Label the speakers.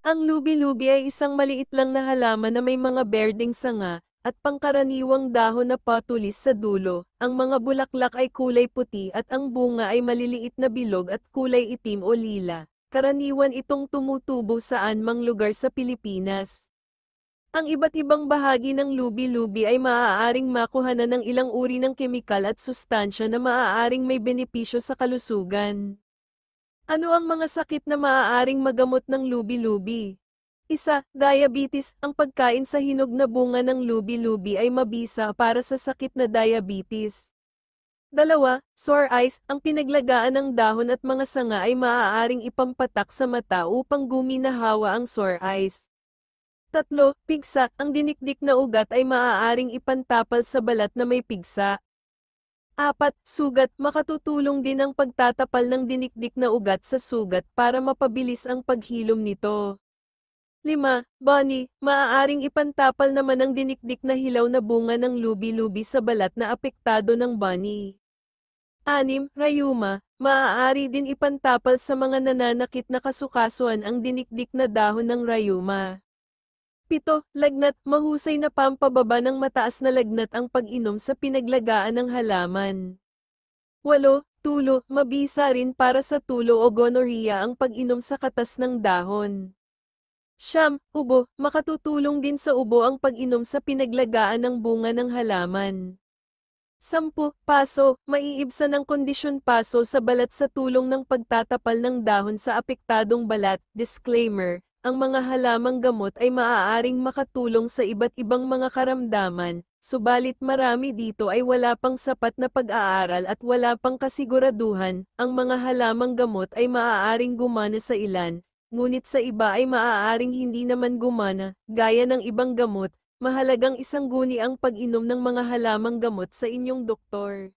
Speaker 1: Ang lubi-lubi ay isang maliit lang na halaman na may mga berdeng sanga, at pangkaraniwang dahon na patulis sa dulo. Ang mga bulaklak ay kulay puti at ang bunga ay maliliit na bilog at kulay itim o lila. Karaniwan itong tumutubo sa anumang lugar sa Pilipinas. Ang iba't ibang bahagi ng lubi-lubi ay maaaring makuhanan ng ilang uri ng kemikal at sustansya na maaaring may benepisyo sa kalusugan. Ano ang mga sakit na maaaring magamot ng lubi-lubi? Isa, diabetes. Ang pagkain sa hinog na bunga ng lubi-lubi ay mabisa para sa sakit na diabetes. Dalawa, sore eyes. Ang pinaglagaan ng dahon at mga sanga ay maaaring ipampatak sa mata upang guminahawa ang sore eyes. Tatlo, pigsa. Ang dinikdik na ugat ay maaaring ipantapal sa balat na may pigsa. Apat, sugat. Makatutulong din ang pagtatapal ng dinikdik na ugat sa sugat para mapabilis ang paghilom nito. 5. Bunny, maaaring ipantapal naman ang dinikdik na hilaw na bunga ng lubi-lubi sa balat na apektado ng bunny. 6. Rayuma, maaari din ipantapal sa mga nananakit na kasukasuan ang dinikdik na dahon ng rayuma. 7. Lagnat, mahusay na pampababa ng mataas na lagnat ang pag-inom sa pinaglagaan ng halaman. 8. Tulo, mabisa rin para sa tulo o gonorrhea ang pag-inom sa katas ng dahon. Siyam, ubo, makatutulong din sa ubo ang pag-inom sa pinaglagaan ng bunga ng halaman. 10. Paso, maiibsan ang kondisyon paso sa balat sa tulong ng pagtatapal ng dahon sa apektadong balat. Disclaimer, ang mga halamang gamot ay maaaring makatulong sa iba't ibang mga karamdaman, subalit marami dito ay wala pang sapat na pag-aaral at wala pang kasiguraduhan. Ang mga halamang gamot ay maaaring gumana sa ilan, ngunit sa iba ay maaaring hindi naman gumana, gaya ng ibang gamot. Mahalagang isangguni ang pag-inom ng mga halamang gamot sa inyong doktor.